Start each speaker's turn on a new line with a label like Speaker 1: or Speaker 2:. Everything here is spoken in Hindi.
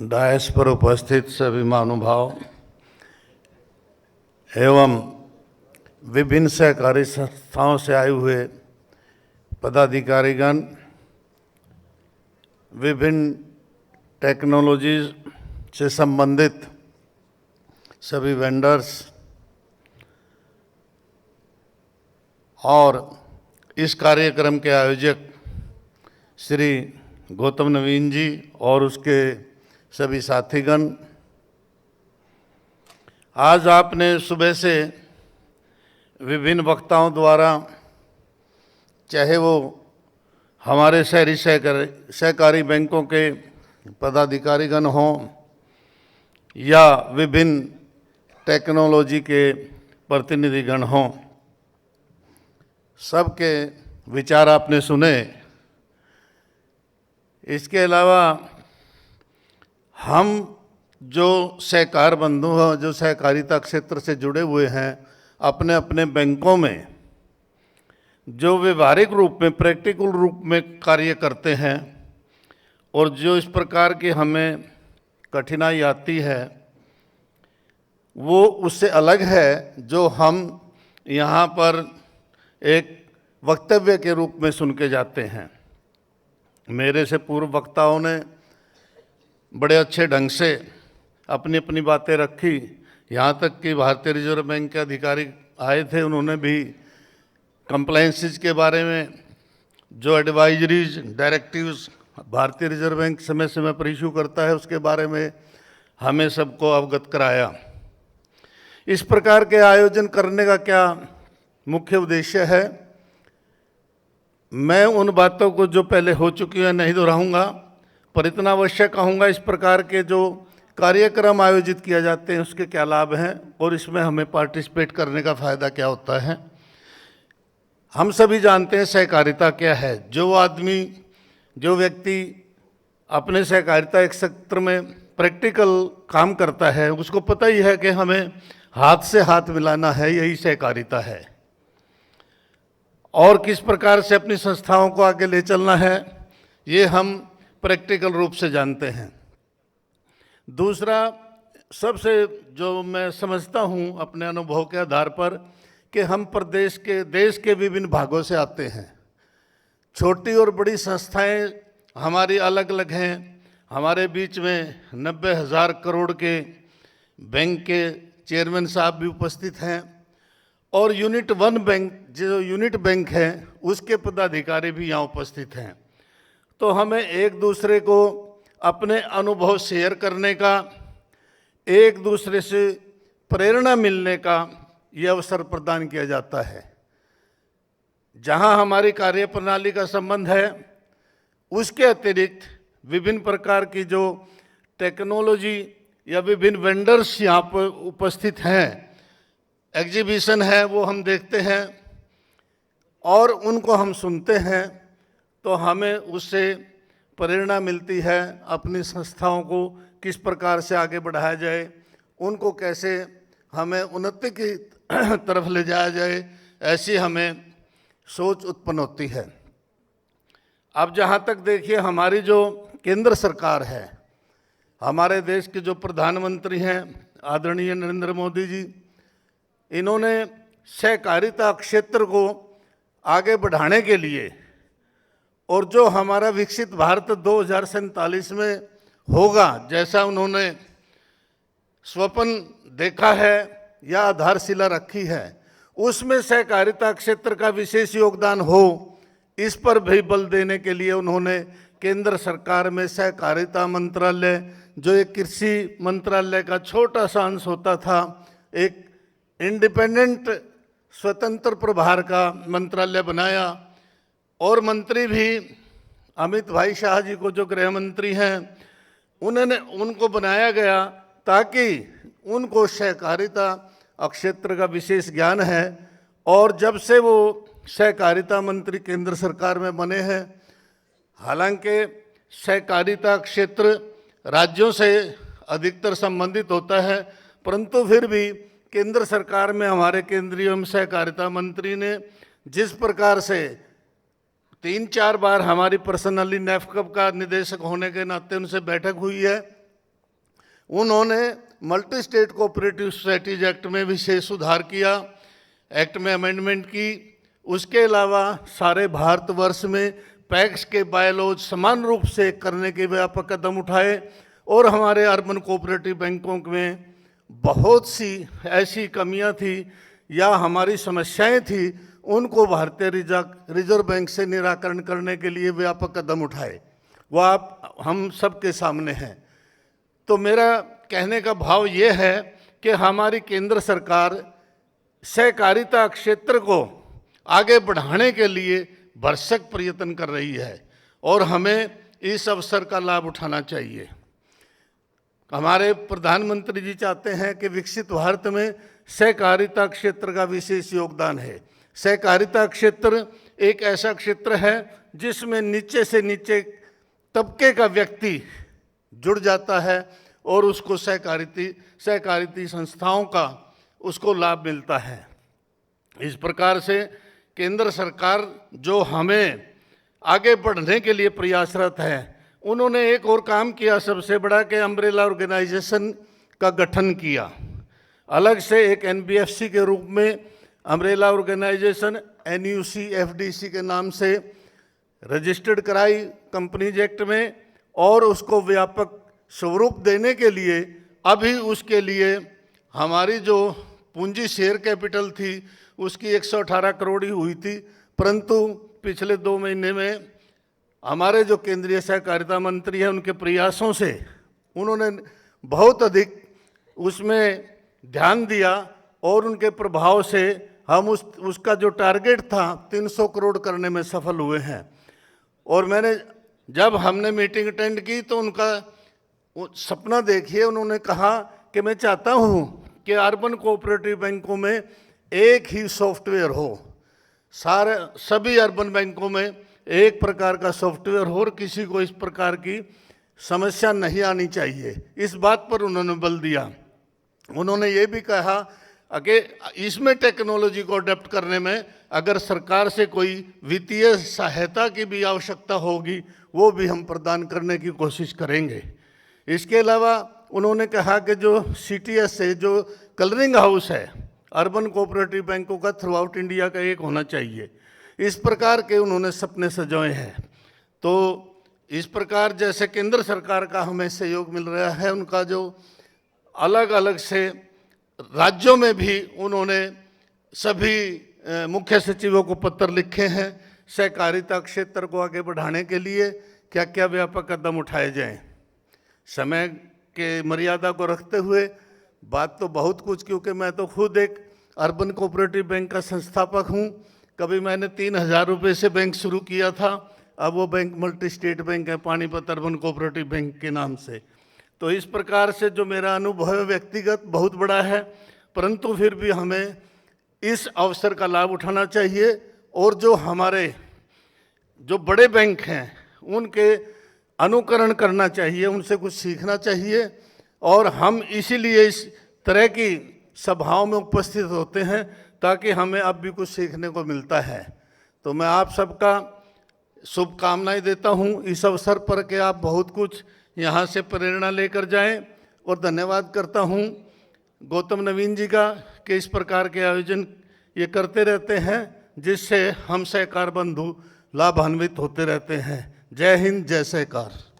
Speaker 1: डायस पर उपस्थित सभी महानुभाव एवं विभिन्न सहकारी संस्थाओं से आए हुए पदाधिकारीगण, विभिन्न टेक्नोलॉजीज से संबंधित सभी वेंडर्स और इस कार्यक्रम के आयोजक श्री गौतम नवीन जी और उसके सभी साथीगण, आज आपने सुबह से विभिन्न वक्ताओं द्वारा, चाहे वो हमारे शहरी सहकारी बैंकों के पदाधिकारीगण हों या विभिन्न टेक्नोलॉजी के प्रतिनिधिगण हों, सबके विचार आपने सुने। इसके अलावा हम जो सहकार बंधु हैं, जो सहकारिता क्षेत्र से जुड़े हुए हैं, अपने अपने बैंकों में जो व्यवहारिक रूप में, प्रैक्टिकल रूप में कार्य करते हैं और जो इस प्रकार की हमें कठिनाई आती है, वो उससे अलग है जो हम यहाँ पर एक वक्तव्य के रूप में सुन के जाते हैं। मेरे से पूर्व वक्ताओं ने बड़े अच्छे ढंग से अपनी अपनी बातें रखी। यहाँ तक कि भारतीय रिजर्व बैंक के अधिकारी आए थे, उन्होंने भी कंप्लायंसेस के बारे में, जो एडवाइजरीज, डायरेक्टिव्स भारतीय रिजर्व बैंक समय समय पर इशू करता है, उसके बारे में हमें सबको अवगत कराया। इस प्रकार के आयोजन करने का क्या मुख्य उद्देश्य है, मैं उन बातों को जो पहले हो चुकी है नहीं दोहराऊंगा, पर इतना अवश्य कहूँगा, इस प्रकार के जो कार्यक्रम आयोजित किया जाते हैं उसके क्या लाभ हैं और इसमें हमें पार्टिसिपेट करने का फ़ायदा क्या होता है। हम सभी जानते हैं सहकारिता क्या है। जो आदमी, जो व्यक्ति अपने सहकारिता एक क्षेत्र में प्रैक्टिकल काम करता है, उसको पता ही है कि हमें हाथ से हाथ मिलाना है, यही सहकारिता है। और किस प्रकार से अपनी संस्थाओं को आगे ले चलना है, ये हम प्रैक्टिकल रूप से जानते हैं। दूसरा, सबसे जो मैं समझता हूँ अपने अनुभव के आधार पर, कि हम देश के विभिन्न भागों से आते हैं। छोटी और बड़ी संस्थाएं हमारी अलग अलग हैं। हमारे बीच में 90,000 करोड़ के बैंक के चेयरमैन साहब भी उपस्थित हैं और यूनिट 1 बैंक, जो यूनिट बैंक है, उसके पदाधिकारी भी यहाँ उपस्थित हैं। तो हमें एक दूसरे को अपने अनुभव शेयर करने का, एक दूसरे से प्रेरणा मिलने का ये अवसर प्रदान किया जाता है। जहाँ हमारी कार्यप्रणाली का संबंध है, उसके अतिरिक्त विभिन्न प्रकार की जो टेक्नोलॉजी या विभिन्न वेंडर्स यहाँ पर उपस्थित हैं, एग्जीबिशन है, वो हम देखते हैं और उनको हम सुनते हैं, तो हमें उससे प्रेरणा मिलती है अपनी संस्थाओं को किस प्रकार से आगे बढ़ाया जाए, उनको कैसे हमें उन्नति की तरफ ले जाया जाए, ऐसी हमें सोच उत्पन्न होती है। अब जहाँ तक देखिए, हमारी जो केंद्र सरकार है, हमारे देश के जो प्रधानमंत्री हैं आदरणीय नरेंद्र मोदी जी, इन्होंने सहकारिता क्षेत्र को आगे बढ़ाने के लिए और जो हमारा विकसित भारत 2047 में होगा, जैसा उन्होंने स्वप्न देखा है या आधारशिला रखी है, उसमें सहकारिता क्षेत्र का विशेष योगदान हो, इस पर भी बल देने के लिए उन्होंने केंद्र सरकार में सहकारिता मंत्रालय, जो एक कृषि मंत्रालय का छोटा सा अंश होता था, एक इंडिपेंडेंट स्वतंत्र प्रभार का मंत्रालय बनाया। और मंत्री भी अमित भाई शाह जी को, जो गृह मंत्री हैं, उनको बनाया गया ताकि उनको सहकारिता क्षेत्र का विशेष ज्ञान है। और जब से वो सहकारिता मंत्री केंद्र सरकार में बने हैं, हालांकि सहकारिता क्षेत्र राज्यों से अधिकतर संबंधित होता है, परंतु फिर भी केंद्र सरकार में हमारे केंद्रीय एवं सहकारिता मंत्री ने जिस प्रकार से 3-4 बार हमारी पर्सनली नेफकब का निदेशक होने के नाते उनसे बैठक हुई है, उन्होंने multi state cooperative societies act में विशेष सुधार किया, एक्ट में अमेंडमेंट की। उसके अलावा सारे भारतवर्ष में पैक्स के बायलॉज समान रूप से करने के व्यापक कदम उठाए और हमारे अर्बन कोऑपरेटिव बैंकों में बहुत सी ऐसी कमियां थी या हमारी समस्याएं थी, उनको भारतीय रिजर्व बैंक से निराकरण करने के लिए व्यापक कदम उठाए। वो आप हम सबके सामने हैं। तो मेरा कहने का भाव ये है कि हमारी केंद्र सरकार सहकारिता क्षेत्र को आगे बढ़ाने के लिए भरसक प्रयत्न कर रही है और हमें इस अवसर का लाभ उठाना चाहिए। हमारे प्रधानमंत्री जी चाहते हैं कि विकसित भारत में सहकारिता क्षेत्र का विशेष योगदान है। सहकारिता क्षेत्र एक ऐसा क्षेत्र है जिसमें नीचे से नीचे तबके का व्यक्ति जुड़ जाता है और उसको सहकारिता संस्थाओं का उसको लाभ मिलता है। इस प्रकार से केंद्र सरकार जो हमें आगे बढ़ने के लिए प्रयासरत है, उन्होंने एक और काम किया सबसे बड़ा कि अम्ब्रेला ऑर्गेनाइजेशन का गठन किया। अलग से एक एनबीएफसी के रूप में अम्ब्रेला ऑर्गेनाइजेशन एनयूसी एफडीसी के नाम से रजिस्टर्ड कराई कंपनीज एक्ट में और उसको व्यापक स्वरूप देने के लिए अभी उसके लिए हमारी जो पूंजी शेयर कैपिटल थी उसकी 118 करोड़ ही हुई थी, परंतु पिछले 2 महीने में हमारे जो केंद्रीय सहकारिता मंत्री हैं उनके प्रयासों से उन्होंने बहुत अधिक उसमें ध्यान दिया और उनके प्रभाव से हम उसका जो टारगेट था 300 करोड़ करने में सफल हुए हैं। और जब हमने मीटिंग अटेंड की तो उनका सपना देखिए, उन्होंने कहा कि मैं चाहता हूं कि अर्बन कोऑपरेटिव बैंकों में एक ही सॉफ्टवेयर हो, सभी अर्बन बैंकों में एक प्रकार का सॉफ्टवेयर हो और किसी को इस प्रकार की समस्या नहीं आनी चाहिए। इस बात पर उन्होंने बल दिया। उन्होंने ये भी कहा कि इसमें टेक्नोलॉजी को अडेप्ट करने में अगर सरकार से कोई वित्तीय सहायता की भी आवश्यकता होगी वो भी हम प्रदान करने की कोशिश करेंगे। इसके अलावा उन्होंने कहा कि जो सीटीएस है, जो कलरिंग हाउस है अर्बन कोऑपरेटिव बैंकों का थ्रू आउट इंडिया का एक होना चाहिए। इस प्रकार के उन्होंने सपने सजाए हैं। तो इस प्रकार जैसे केंद्र सरकार का हमें सहयोग मिल रहा है, उनका जो अलग अलग से राज्यों में भी उन्होंने सभी मुख्य सचिवों को पत्र लिखे हैं सहकारिता क्षेत्र को आगे बढ़ाने के लिए क्या क्या व्यापक कदम उठाए जाएं। समय के मर्यादा को रखते हुए बात तो बहुत कुछ, क्योंकि मैं तो खुद एक अर्बन कोऑपरेटिव बैंक का संस्थापक हूं। कभी मैंने 3,000 रुपये से बैंक शुरू किया था, अब वो बैंक मल्टी स्टेट बैंक है पानीपत अर्बन कोऑपरेटिव बैंक के नाम से। तो इस प्रकार से जो मेरा अनुभव है व्यक्तिगत बहुत बड़ा है, परंतु फिर भी हमें इस अवसर का लाभ उठाना चाहिए और जो हमारे जो बड़े बैंक हैं उनके अनुकरण करना चाहिए, उनसे कुछ सीखना चाहिए। और हम इसीलिए इस तरह की सभाओं में उपस्थित होते हैं ताकि हमें अब भी कुछ सीखने को मिलता है। तो मैं आप सबका शुभकामनाएं देता हूं इस अवसर पर कि आप बहुत कुछ यहाँ से प्रेरणा लेकर जाएं। और धन्यवाद करता हूं गौतम नवीन जी का कि इस प्रकार के आयोजन ये करते रहते हैं जिससे हम सहकार बंधु लाभान्वित होते रहते हैं। जय हिंद, जय सहकार।